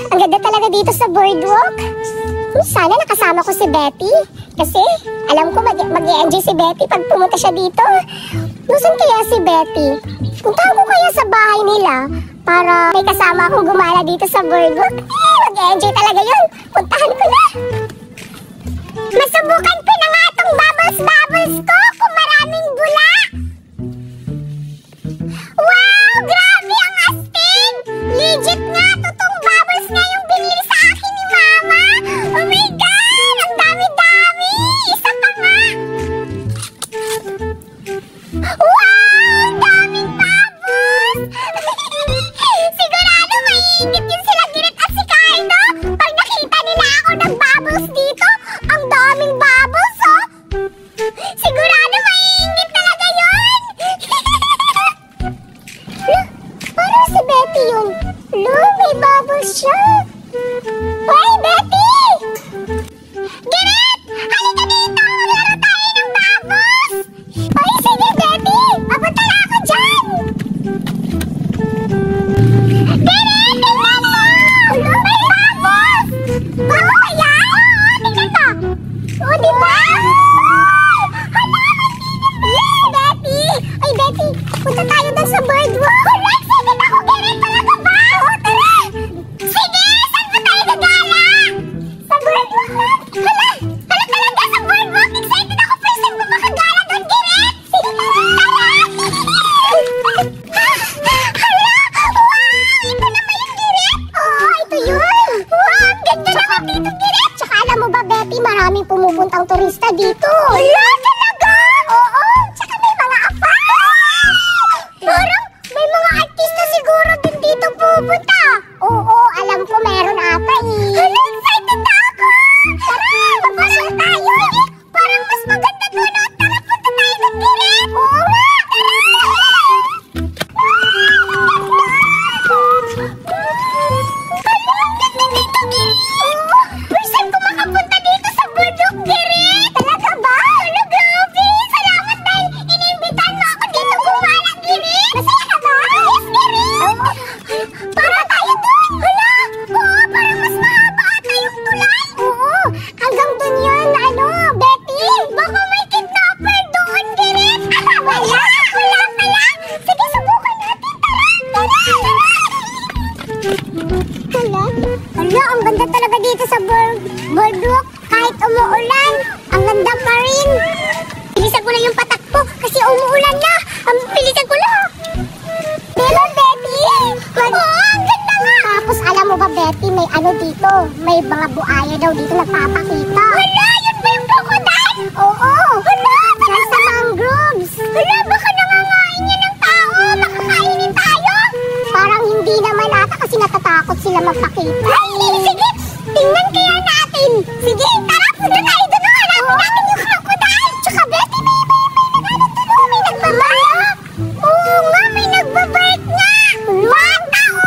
Ang ganda talaga dito sa boardwalk. Sana nakasama ko si Betty. Kasi alam ko mag-i-enjoy si Betty pag pumunta siya dito. Nasaan kaya si Betty? Puntahan ko kaya sa bahay nila para may kasama akong gumala dito sa boardwalk. Mag-i-enjoy talaga yun. Puntahan ko na. Masubukan ko na nga itong bubbles ko kung maraming bula. Wow! Grabe ang astig! Legit nga! Totoong bubbles nga yung binili sa akin ni Mama! Oh my God! Ang dami-dami! Isa pa nga! Wow! Ang daming bubbles! Sigurado maiingit yun sila Girit at si Cardo pag nakita nila ako ng bubbles dito. Ang daming bubbles, oh! Sigurado maiingit talaga yun! Parang si Betty yun. May bubbles siya. Hoy, Betty! Girit! Halika dito! Maglaro tayo ng bubbles! Hoy, sige, Betty! Papunta na ako dyan! Girit! Tingnan mo! May bubbles! Bago ba yan? Tingnan mo! O, diba? Yes, Betty! Ay, Betty! Punta tayo doon sa boardwalk! Correct! Sige na ako, Girit! Talaga ba? Oo, tara! Sige! Saan ba tayo gagala? Sa boardwalk lang! Hala! Hala talaga sa boardwalk! Excited ako! First time ko makagala doon, Girit! Sige, tara! Hala! Wow! Ito naman yung Girit! Oo, ito yun! Wow! Ang ganda naman dito, Girit! Tsaka alam mo ba, Betty, maraming pumupuntang turista dito! Hala! Talaga! Oo! Tsaka may mga parang may mga artista siguro din dito pupunta. Oo, alam ko meron ata eh. Hala, excited na ako! Tara, magpasok tayo! Parang mas maganda doon. Tara, punta tayo doon, Girit! Oo nga, tara! Hala, ang ganda dito, Girit! First time ko makapunta dito sa boardwalk, Girit! Talaga ba? Hala, grabe! Salamat dahil inimbitan mo ako dito gumala, Girit! Masaya ka ba? Yes, Girit! Para tayo doon! Hala! Oo, parang mas mahaba ata yung tulay! Oo, hanggang doon yun, Betty! Baka may kidnapper doon, Girit! Wala! Wala pala! Sige, subukan natin! Tara! Hala? Hala, ang ganda talaga dito sa boardwalk. Kahit umuulan, ang ganda pa rin. Bilisan ko na yung patakbo kasi umuulan na. Bilisan ko na. Meron, Betty. Oo, ang ganda nga. Tapos alam mo ba, Betty, may dito. May mga buaya daw dito nagpapakita. Hala, yun ba yung crocodile? Oo. Hala, yan sa mangroves. Hala, baka nangangain niya ng tao. Makakainin tayo. Parang hindi naman ata kasi natatakot sila magpakita. Ay, sige. Tingnan kaya natin. Sige, tara, punta tayo doon. Hanapin natin yung crocodile. Tsaka, Betty, may nagbabike. Oo nga, may nagbabike nga. Mga tao.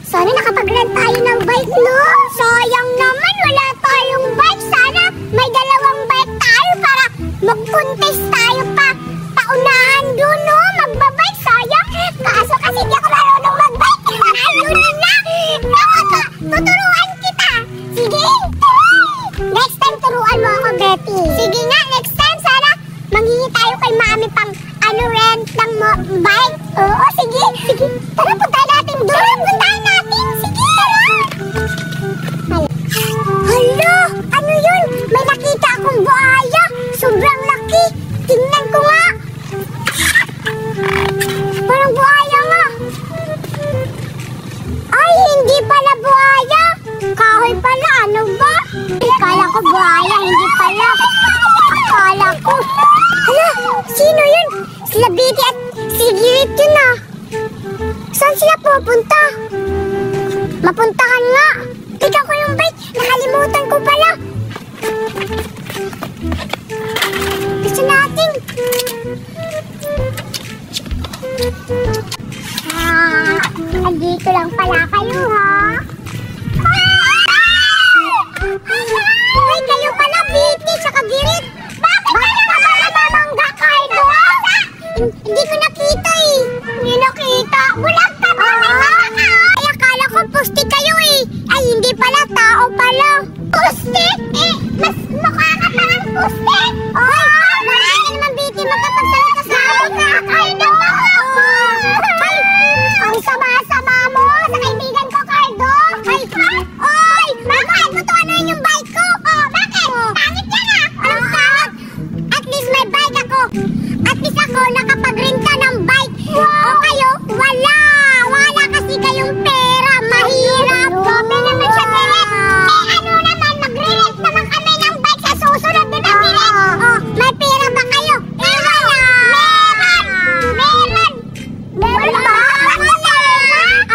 Sana nakapag-rent tayo ng bike, no? Sayang naman, wala tayong bike. Sana may dalawang bike tayo para mag-contest tayo pa. Paunahan doon, no? Magbabike, sayang. Kaso kasi di ako marunong mag-bike. Ayun na. Tuturuan kita. Sige. Next time, turuan mo ako, Betty. Sige nga, next time, sana manghingi tayo kay Mami pang rent ng bike. Oo, sige. Sige. Tara, puntahan natin doon. Tara, puntahan natin. Sige, tara. Hala, ano yun? May nakita akong buhaya. Sobrang laki. Tingnan ko nga. Parang buhaya nga. Ay, hindi pala buhaya. Kahoy pala, ano ba? Akala ko buhaya, hindi pala. Akala ko. Hala, sino yun? Sila Betty at si Girit yun ah. Saan sila pupunta? Mapuntahan nga. Tignan ko yung bike. Nakalimutan ko pala. Gusto natin. Andito lang pala kayo ha. Ay, kayo pala, Betty, tsaka Girit. Bakit ka pala mamangga, Cardo? Hindi ko nakita eh. Hindi nakita. Bulag ka ba? Ay, akala ko poste kayo eh. Ay, hindi pala, tao pala. Puste? Mas mukha ka parang puste. Ay, wala ka naman, Vicky, magkapagsalita sa akin. Cardo! Ang sama-sama mo sa kaibigan ko, Cardo. Ay, bakit mo to? Ano yun yung bike ko? Bakit? Pangit yan ah. Anong pangit? At least may bike ako. At least ako nakapagrenta ng bike. O kayo, wala kasi kayong pera. Mahirap. Grabe naman siya, Direk. Ano naman, magre-rent naman kami ng bike sa susunod, di ba, Direk? May pera ba kayo? Wala. Meron. Meron ba?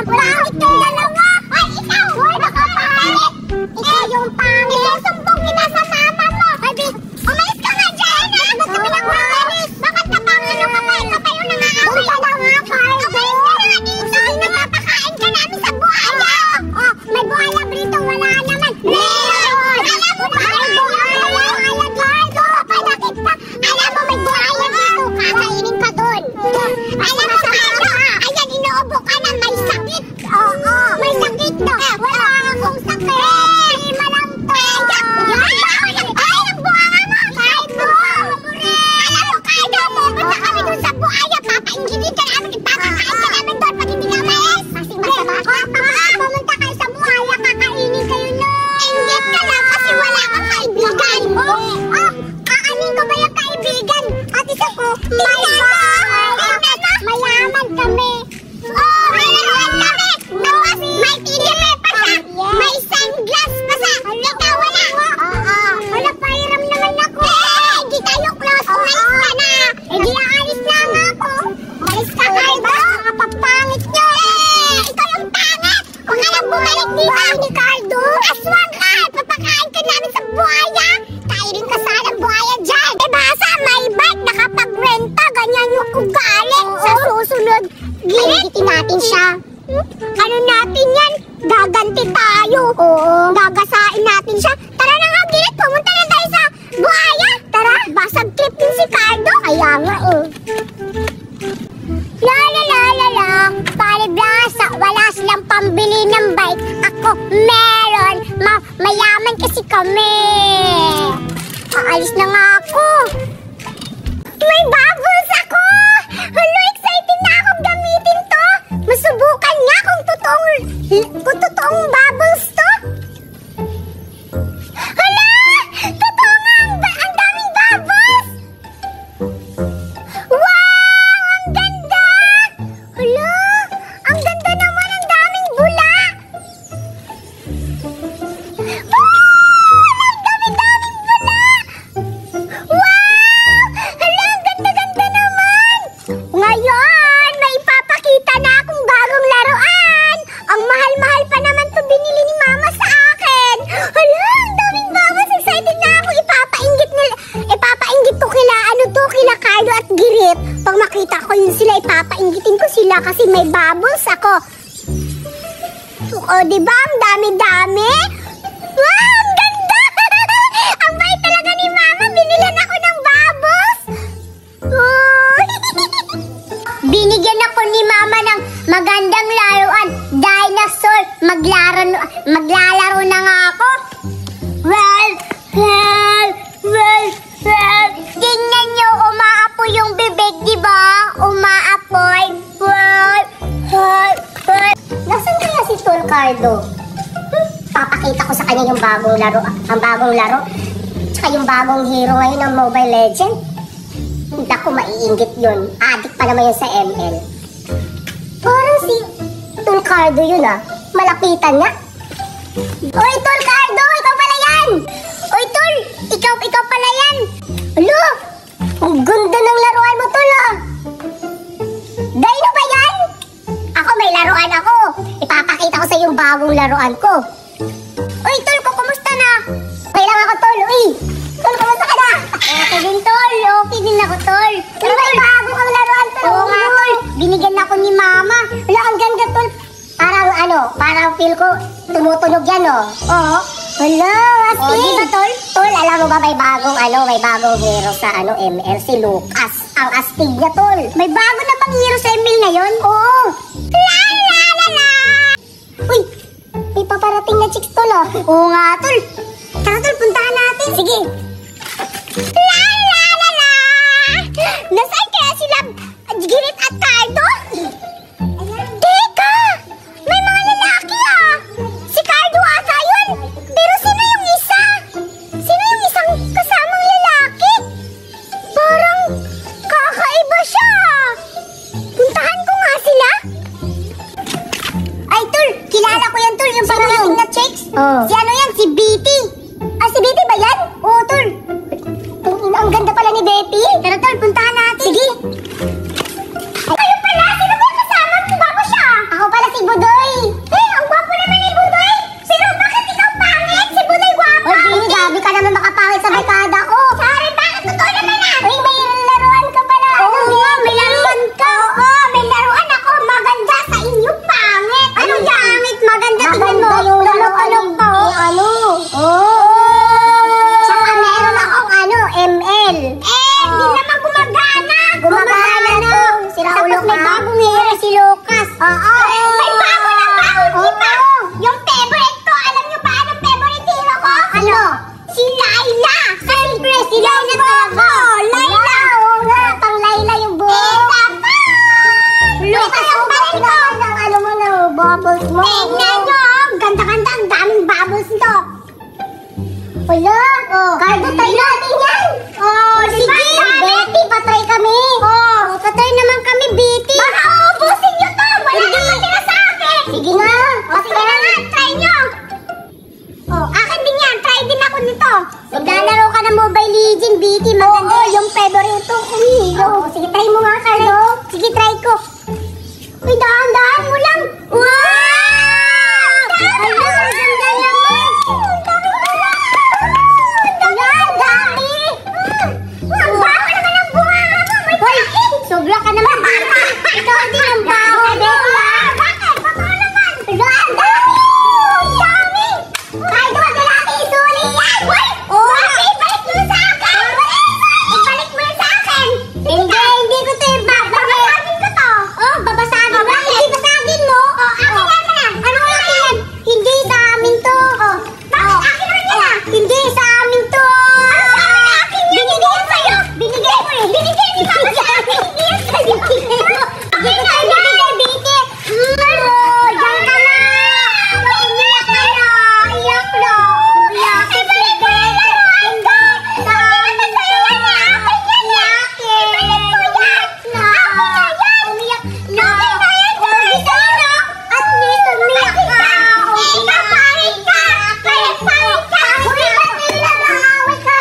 Ang pangit yung dalawa. Ay, ikaw. Baka pangit. Ikaw yung pangit. Ikaw sumbong kita sa mama mo. Ay, umalis ka nga dyan. Ba't kami nagmamalis? Bakit napangano ka pa? Ikaw pa yung nangaaway. Punta na nga, Cardo. Umalis ka na dito. Napapakain ka namin sa buhaya. May buhaya brito. Wala naman. Meron. Alam mo ba? May buhaya, Cardo. Panakit pa. Alam mo, may buhaya dito. Kakainin ka dun. Alam mo, Cardo. Ayan, inuubo ka na. May sakit. Oo. May sakit na. Wala akong sakit. Lima lang to. Ay, ang buhanga mo. Cardo. Alam mo, Cardo. Pupunta kami dun sa buhaya. Papainginin ka namin. Ipapakain ka namin doon pag hindi ka mais. Kasi masama ka. Pumunta kayo sa buhaya. Kakainin kayo nun. Ingit ka lang kasi wala kang kaibigan. Kaanin ko ba yung kaibigan? At isa ko, mayaman kami. Mayaman kami. May TV pa siya. May sunglass pa siya. Ikaw wala. Wala, pahiram naman ako. Hindi tayo close. Umalis ka na. Hindi aalis na nga ako. Umalis ka, Cardo. Kapapangit nyo. Ikaw yung pangit. Kung alam bumalik dito ni Cardo. Aswang ka. Papakain ka namin sa buhaya. Kainin ka sana ng buhaya dyan. Basa, may bike. Nakapagrenta. Ganyan yung ugali. Sa susunod, gilitin natin siya. Ano natin yan? Gaganti tayo. Gagasain natin siya. Tara na nga, Gilit. Pumunta na tayo sa buhaya. Tara. Basag trip din si Cardo. Kaya nga La. Paliblasa. Wala silang pambili ng bike. Ako, meron. Mayaman kasi kami. Aalis na nga ako. May bubbles ako! Hello, excited na akong gamitin to! Masubukan niya kung totoong bubbles to! Hala! Totoo nga! Ang daming bubbles! Wow! Ang ganda! Hala! Ang ganda naman! Ang daming bula! Ang dami-daming bula! Wow! Hala, ang ganda-ganda naman! Ngayon, may ipapakita na akong bagong laruan! Ang mahal-mahal pa naman to binili ni Mama sa akin! Hala, ang daming bubbles! Excited na ako! Ipapainggit ko kila Cardo at Girit. Pag makita ko yun sila, ipapainggitin ko sila kasi may bubbles ako. O, diba? Ang dami-dami! Wow, ang ganda! Ang bait talaga ni Mama! Binilan ako ng bubbles! Binigyan ako ni Mama ng magandang laruan. Dinosaur. Maglalaro na nga ako. Well. Tingnan nyo, umaapoy yung bibig, diba? Umaapoy. Nasaan kaya si Tol Cardo? Papakita ko sa kanya yung bagong laro. Ang bagong laro. Tsaka yung bagong hero ngayon ng Mobile Legends. Hindi ako maiinggit yun. Adik pa naman yun sa ML. Parang si Tol Cardo yun ah. Malapitan nga. Oy, Tol Cardo! Ikaw pala yan! Oy, Tol! Ikaw pala yan! Alo! Ang ganda ng laruan mo, Tol ah! Dino ba yan? Ako may laruan ako. Ipapakita ko sa yung bagong laruan ko. Oy, Tol ko, kumusta na? Okay lang ako, Tol. Uy! Tol, kumusta ka na? Okay din, Tol. Okay din ako, Tol. Pero may bago kang laruan, Tol. Oo nga, Tol. Binigyan ako ni Mama. Wala, ang ganda, Tol. Parang feel ko tumutunog yan, oh. Oo. Wala, astig. Oh, diba, Tol? Tol, alam mo ba may bagong hero sa ML, si Lucas. Ang astig niya, Tol. May bago na bang hero sa ML ngayon? Oo. La. Uy, may paparating na chicks tol oh. Oo nga tol. Tara tol, puntahan natin. Sige. La la la la! Nasaan kaya sila Girit at Cardo? Teka! May mga lalaki ah! Si Cardo ata yun! Pero sino yung isa? Sino yung isang kasamang lalaki? Parang kakaiba siya! Puntahan ko nga sila! Ay, tol! Kilala ko yan, tol! Yung parating na chicks! Si ano yan? Si Betty! Ah, si Betty ba yan? Oo, tol! Ang ganda pala ni Betty! Tara, tol! Puntahan natin! Sige! Kayo pala! Sino ba yung kasama? Gwapo siya! Ako pala si Budoy! Eh, ang gwapo naman ni Budoy! Sino? Bakit ikaw pangit? Si Budoy gwapo! Oy, Bini, gabi ka naman makapangit sa barkada ko! Sorry, bakit totoo naman ah? Uy, may laruan ka pala! Oo nga, may laruan ka! Oo, may laruan ako! Maganda sa inyo, pangit! Ano pangit? Maganda, tingnan mo! Tulog-tulog pa! Eh, ano? Tsaka meron akong ano, ML! Di naman gumagana! Gumagana na! Sira ulo ka! Tapos may bagong hero si Lucas! Oo! May bago na baon! Yung favorite ko! Alam nyo ba anong favorite hero ko? Ano? Si Layla! Siyempre! Si Layla talaga! Layla! Oo nga! Pang Layla yung buhok! Lucas yung barin ko! Ano mo na bubbles mo? Tingnan nyo! Ganda-ganda! Ang daming bubbles nito! Wala! Cardo, try natin yan! Sige! Betty, patry kami! Patry naman kami, Betty! Baka uubusin nyo to! Wala naman tira sa akin! Sige nga! Sige na nga! Try nyo! Akin din yan! Try din ako nito! Naglalaro ka ng Mobile Legends, Betty! Maganda! Yung favorite kong hero! Sige, try mo nga, Cardo! Sige, try ko! Uy, dahan-dahan mo lang! Wow! Ay, ang ganda naman! Ang dami pala! Ang dami! Ang baho naman ang bunga mo! Hoy! Sobra ka naman! Ikaw din ang baho! Bakit? Totoo naman! Ang dami! Ang dami! Kahit wag na natin isuli yan! Bakit? Ibalik mo sa akin! Ibalik mo sa akin! Hindi ko ito ibabalik! Babasagin ko to! Babasagin mo! Hindi basagin mo! Akin yan na! Ano ko natin yan? Hindi sa amin to! Bakit? Akin naman yan ah! Hindi sa amin to! Ano sa amin? Akin yan! Binigay yan sa'yo! Binigay mo eh! Binigay ni Papa sa akin! Hindi yan sa'yo! Akin na! Binigay, Bete! Diyan ka na! Iyak ka na! Iyak na! Iyak! Ibalik mo yan! Hindi! Sa amin sa'yo yan ah! Akin yan ah! Ibalik mo yan! Umiyak na! Bisa na! At least umiyak ka! Ikaw pangit ka! Kaya pangit ka! Hindi ba nila nakawit ka?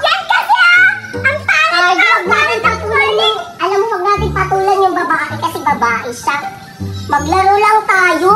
Yan kasi ah! Ang pangit ka! Huwag natin patulan. Alam mo, huwag natin patulan yung babae kasi babae siya. Maglaro lang tayo.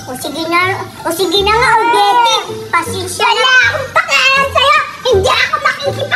O sige na nga, Betty. Pasensya na. Wala akong pakialam sa'yo. Hindi ako makikipag